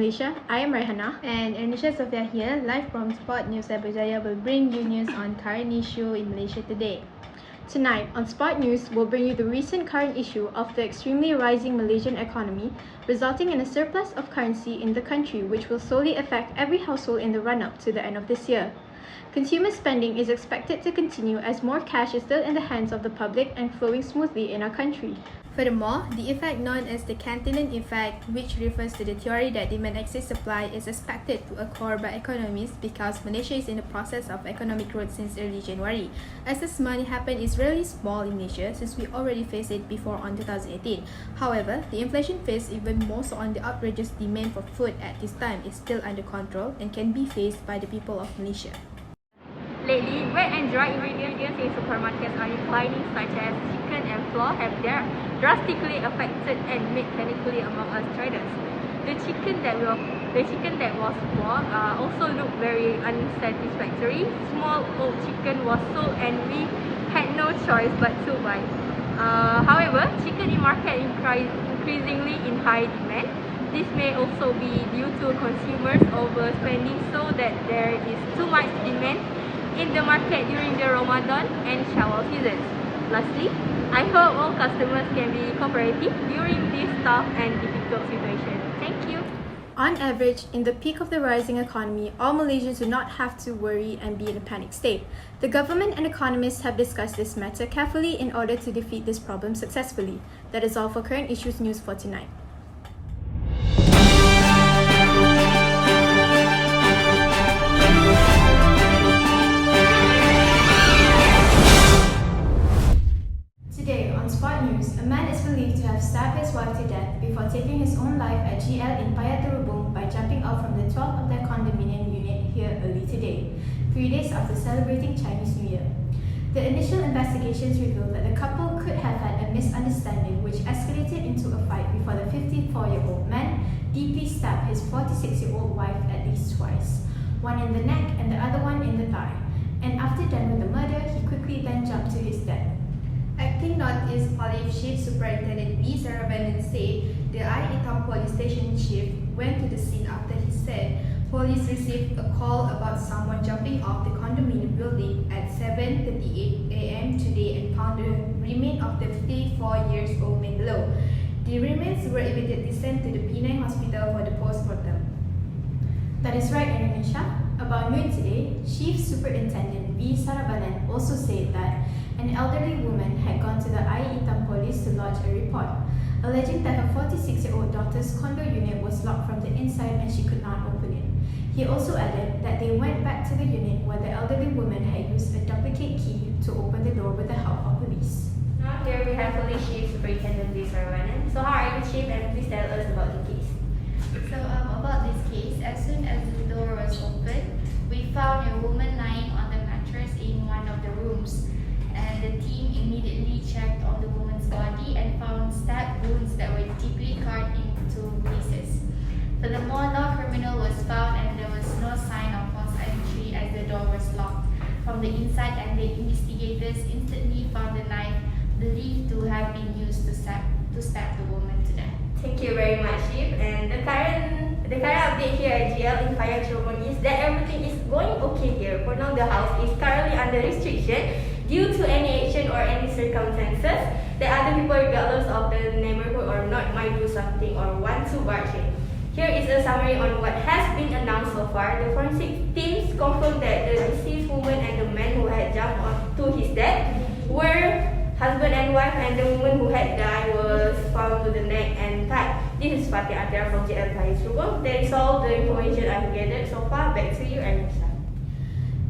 Malaysia. I am Raihana. And Anisha Sofia here, live from Sport News at Berjaya will bring you news on current issue in Malaysia today. Tonight on Sport News, we'll bring you the recent current issue of the extremely rising Malaysian economy, resulting in a surplus of currency in the country, which will solely affect every household in the run-up to the end of this year. Consumer spending is expected to continue as more cash is still in the hands of the public and flowing smoothly in our country. Furthermore, the effect known as the Cantillon effect, which refers to the theory that demand exceeds supply, is expected to occur by economists because Malaysia is in the process of economic growth since early January. As this money happened is really small in Malaysia since we already faced it before on 2018. However, the inflation phase, even more so on the outrageous demand for food at this time, is still under control and can be faced by the people of Malaysia. Lately, wet and dry ingredients in supermarkets are declining, such as chicken and flour have drastically affected and made panically among us traders. The chicken that was poor also looked very unsatisfactory. Small old chicken was sold and we had no choice but to buy. However, chicken in market increasingly in high demand. This may also be due to consumers overspending so that there is too much demand in the market during the Ramadan and Shawwal seasons. Lastly, I hope all customers can be cooperative during this tough and difficult situation. Thank you. On average, in the peak of the rising economy, all Malaysians do not have to worry and be in a panic state. The government and economists have discussed this matter carefully in order to defeat this problem successfully. That is all for current issues news for tonight. Today on Sport News, a man is believed to have stabbed his wife to death before taking his own life at GL in Paya Terubung by jumping off from the 12th of their condominium unit here early today, 3 days after celebrating Chinese New Year. The initial investigations revealed that the couple could have had a misunderstanding which escalated into a fight before the 54-year-old man deeply stabbed his 46-year-old wife at least twice, one in the neck and the other one in the thigh. And after done with the murder, he quickly then jumped to his death. Acting Northeast Police Chief Superintendent V. Saravanan said the Itam Police Station Chief went to the scene after he said police received a call about someone jumping off the condominium building at 7:38 a.m. today and found the remains of the 54-year-old man below. The remains were immediately sent to the Penang Hospital for the post-mortem. That is right, Indonesia. About noon today, Chief Superintendent V. Saravanan also said that an elderly woman had gone to the Itam police to lodge a report, alleging that her 46-year-old daughter's condo unit was locked from the inside and she could not open it. He also added that they went back to the unit where the elderly woman had used a duplicate key to open the door with the help of police. Now here we have Police Chief Superintendent V. Saravanan. So how are you, Chief, and please tell us about the case. So about this case, as soon as the door was opened, we found a woman lying on the mattress in one of the rooms. And the team immediately checked on the woman's body and found stab wounds that were deeply cut into pieces. Furthermore, no criminal was found and there was no sign of forced entry as the door was locked from the inside, and the investigators instantly found the knife believed to have been used to stab the woman to death. Thank you very much, Chief. And the current update here at GL in Paya Terubung is that everything is going okay here. For now, the house is currently under restriction due to any action or any circumstances that other people, regardless of the neighborhood or not, might do something or want to barge in. Here is a summary on what has been announced so far. The forensic teams confirmed that the deceased woman and the man who had jumped onto his death were husband and wife, and the woman who had died was found to the neck and thigh. This is Fatih Atia from GL Paya Terubung. That is all the information I've gathered so far. Back to you, Anisha.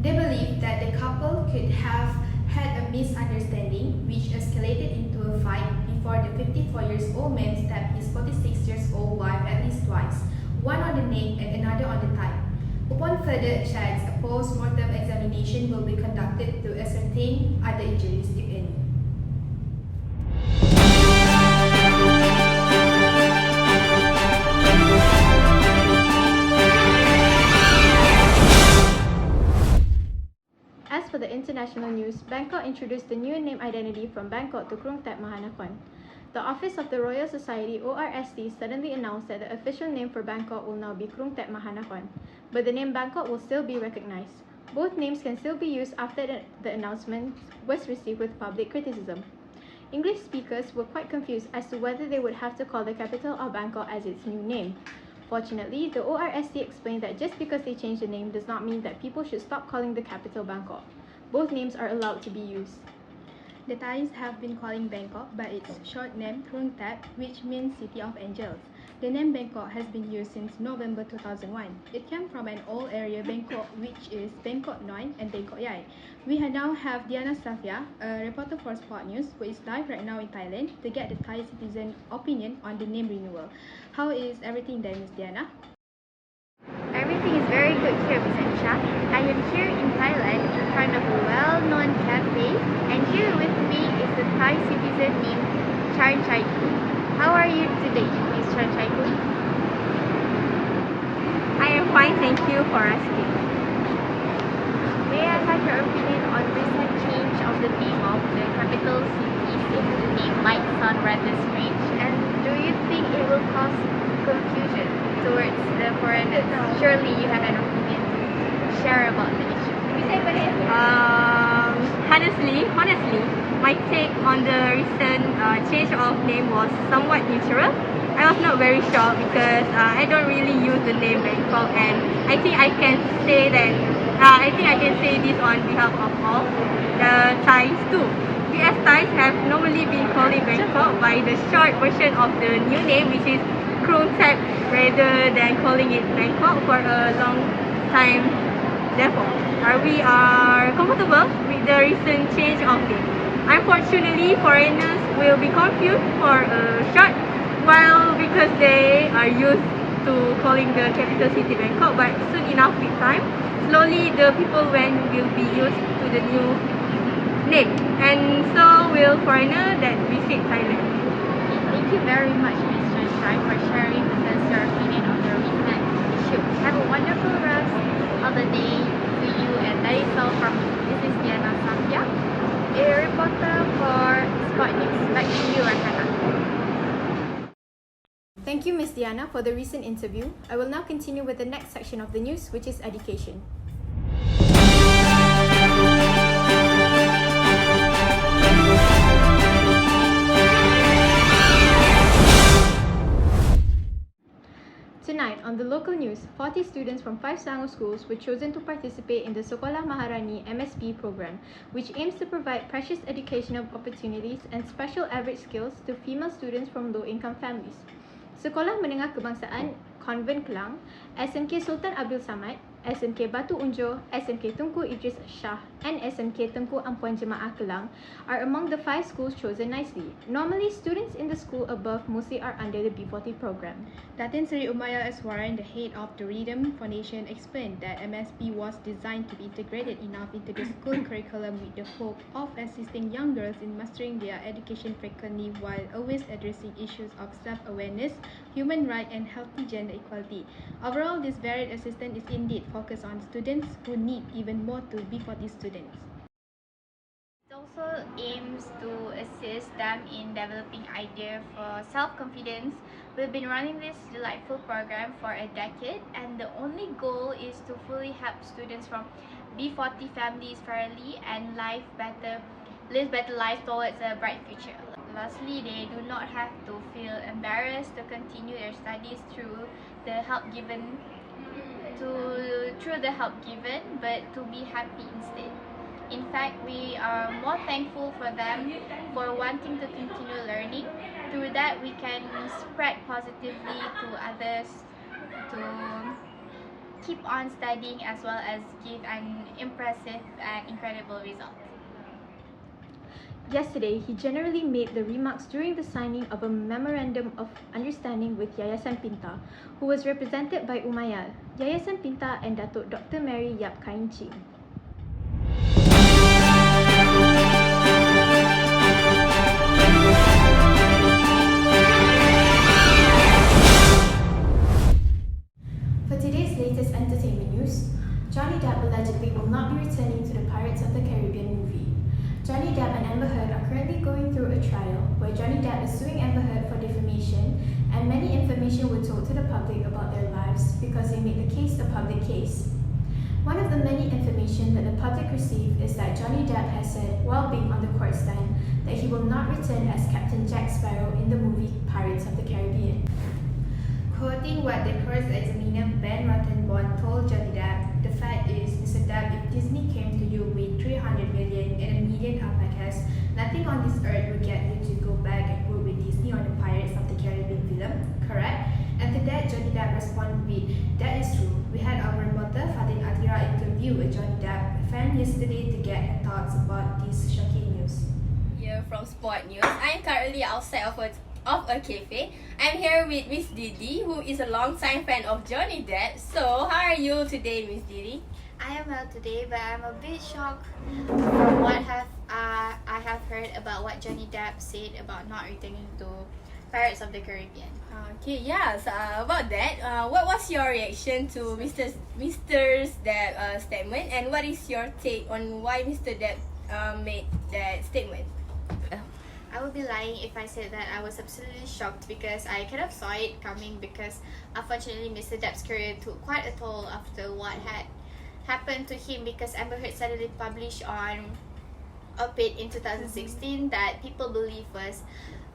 They believe that the couple could have had a misunderstanding which escalated into a fight before the 54-year-old man stabbed his 46-year-old wife at least twice, one on the neck and another on the thigh. Upon further checks, a post-mortem examination will be conducted to ascertain other injuries, if any. As for the international news, Bangkok introduced the new name identity from Bangkok to Krung Thep Mahanakhon. The Office of the Royal Society (ORST) suddenly announced that the official name for Bangkok will now be Krung Thep Mahanakhon, but the name Bangkok will still be recognized. Both names can still be used after the announcement was received with public criticism. English speakers were quite confused as to whether they would have to call the capital of Bangkok as its new name. Fortunately, the ORST explained that just because they changed the name does not mean that people should stop calling the capital Bangkok. Both names are allowed to be used. The Thais have been calling Bangkok by its short name Krung Thep, which means City of Angels. The name Bangkok has been used since November 2001. It came from an old area Bangkok, which is Bangkok Noi and Bangkok Yai. We now have Diana Safia, a reporter for Sport News, who is live right now in Thailand to get the Thai citizen opinion on the name renewal. How is everything there, Miss Diana? Everything is very good here, Miss Anisha. I am here in Thailand in front of a well-known cafe, and here with me is a Thai citizen named Chan Chai Kun. How are you today, Miss Chan Chai Kun? I am fine, thank you for asking. May I have your opinion on recent change of the name of the capital city since the name might sound rather strange? And do you think it will cause confusion towards the foreigners? Surely you have an opinion to share about the issue. Honestly, my take on the recent change of name was somewhat neutral. I was not very sure because I don't really use the name Bangkok, and I think I can say this on behalf of all the Thais too. We as Thais have normally been calling Bangkok by the short version of the new name, which is Krung Thep, rather than calling it Bangkok for a long time. Therefore, we are comfortable with the recent change of name. Unfortunately, foreigners will be confused for a short while because they are used to calling the capital city Bangkok, but soon enough with time, slowly the people will be used to the new name, and so will foreigner that visit Thailand. Thank you very much, Ms. Chan Chai, for sharing with us your opinion on the recent issue. Have a wonderful rest of the day to you, and that is all from me. This is Diana Safia, a reporter for Sport News. Back to you, Rakana. Thank you, Ms. Diana, for the recent interview. I will now continue with the next section of the news, which is education. Tonight, on the local news, 40 students from 5 Selangor schools were chosen to participate in the Sekolah Maharani MSP program, which aims to provide precious educational opportunities and special average skills to female students from low-income families. Sekolah Menengah Kebangsaan Konvent Kelang, SMK Sultan Abdul Samad, SMK Batu Unjur, SMK Tunku Idris Shah, and SMK Tengku Ampuan Jemaah Kelang are among the 5 schools chosen nicely. Normally, students in the school above mostly are under the B40 program. Datin Seri Umayyah Aswaran, the head of the Rhythm Foundation, explained that MSP was designed to be integrated enough into the school curriculum with the hope of assisting young girls in mastering their education frequently while always addressing issues of self-awareness, human rights, and healthy gender equality. Overall, this varied assistance is indeed focused on students who need even more to B40 students. It also aims to assist them in developing ideas for self-confidence. We've been running this delightful program for a decade, and the only goal is to fully help students from B40 families fairly and live better lives towards a bright future. Lastly, they do not have to feel embarrassed to continue their studies through the help given, but to be happy instead. In fact, we are more thankful for them for wanting to continue learning. Through that, we can spread positively to others to keep on studying as well as give an impressive and incredible result. Yesterday, he generally made the remarks during the signing of a memorandum of understanding with Yayasan Pinta, who was represented by Umayyah, Yayasan Pinta, and Datuk Dr. Mary Yap Kain Ching. For today's latest entertainment news, Johnny Depp allegedly will not be returning to the Pirates of the Caribbean movie. Johnny Depp and Amber Heard are currently going through a trial where Johnny Depp is suing Amber Heard for defamation, and many information were told to the public about their lives because they made the case a public case. One of the many information that the public received is that Johnny Depp has said, while being on the court stand, that he will not return as Captain Jack Sparrow in the movie Pirates of the Caribbean. Quoting what the court's examiner Ben Rottenborn told Johnny Depp, "The fact is, Mr. Depp, if Disney came to you with 300 million and a million alpacas, nothing on this earth would get you to go back and work with Disney on the Pirates of the Caribbean film, correct?" And to that, Johnny Depp responded with, "That is true. We had our reporter Fatin Atira interview a Johnny Depp fan yesterday to get her thoughts about this shocking news." Here from Sport News. I am currently outside of a cafe. I'm here with Miss Didi, who is a long-time fan of Johnny Depp. So, how are you today, Miss Didi? I am well today, but I'm a bit shocked from what I have heard about what Johnny Depp said about not returning to Pirates of the Caribbean. Okay, yeah. So about that, what was your reaction to Mr. Depp's statement, and what is your take on why Mr. Depp made that statement? I would be lying if I said that I was absolutely shocked because I kind of saw it coming because unfortunately Mr. Depp's career took quite a toll after what had happened to him because Amber Heard suddenly published on op-ed in 2016 that people believe was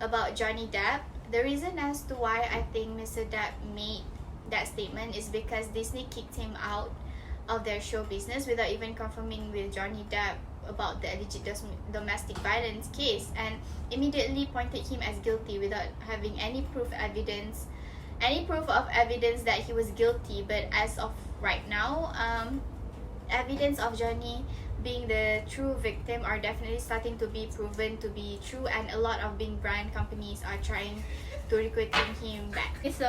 about Johnny Depp. The reason as to why I think Mr. Depp made that statement is because Disney kicked him out of their show business without even confirming with Johnny Depp about the alleged domestic violence case and immediately pointed him as guilty without having any proof of evidence that he was guilty. But as of right now, evidence of Johnny being the true victim are definitely starting to be proven to be true, and a lot of big brand companies are trying to recruiting him back. Okay, so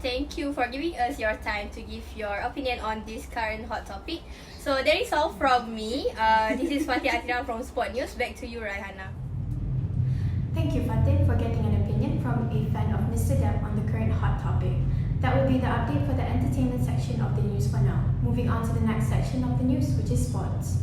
thank you for giving us your time to give your opinion on this current hot topic. So that is all from me. This is Fatih Atira from Sport News. Back to you, Raihana. Thank you, Fatin, for getting an opinion from a fan of Mr. Depp on the current hot topic. That will be the update for the entertainment section of the news for now. Moving on to the next section of the news, which is sports.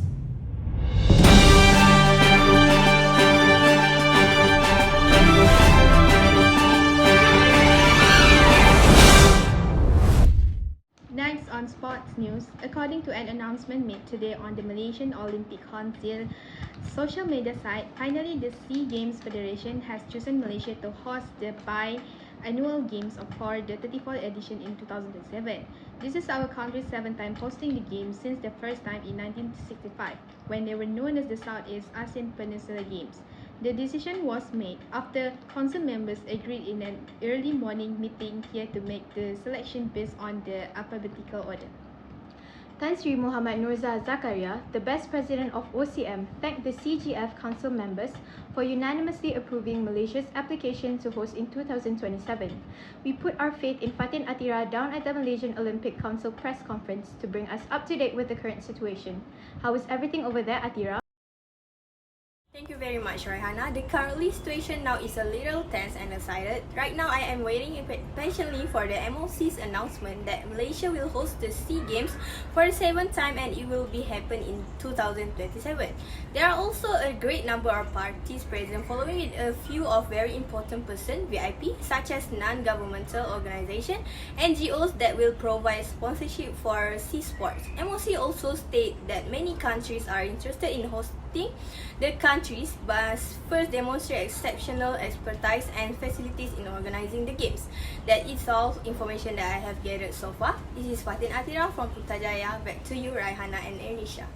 Next on sports news, according to an announcement made today on the Malaysian Olympic Council social media site, finally the SEA Games Federation has chosen Malaysia to host the biannual games for the 34th edition in 2007. This is our country's 7th time hosting the games since the first time in 1965, when they were known as the Southeast Asian Peninsula Games. The decision was made after council members agreed in an early morning meeting here to make the selection based on the alphabetical order. Tan Sri Muhammad Nurza Zakaria, the best president of OCM, thanked the CGF council members for unanimously approving Malaysia's application to host in 2027. We put our faith in Fatin Atira down at the Malaysian Olympic Council press conference to bring us up to date with the current situation. How is everything over there, Atira? Thank you very much, Raihana. The currently situation now is a little tense and excited. Right now, I am waiting patiently for the MOC's announcement that Malaysia will host the SEA Games for the 7th time, and it will be happen in 2027. There are also a great number of parties present, following it a few of very important person VIP, such as non-governmental organization, NGOs that will provide sponsorship for SEA sports. MOC also state that many countries are interested in hosting the countries must first demonstrate exceptional expertise and facilities in organizing the games. That is all information that I have gathered so far. This is Fatin Atira from Putrajaya. Back to you, Raihana and Anisha.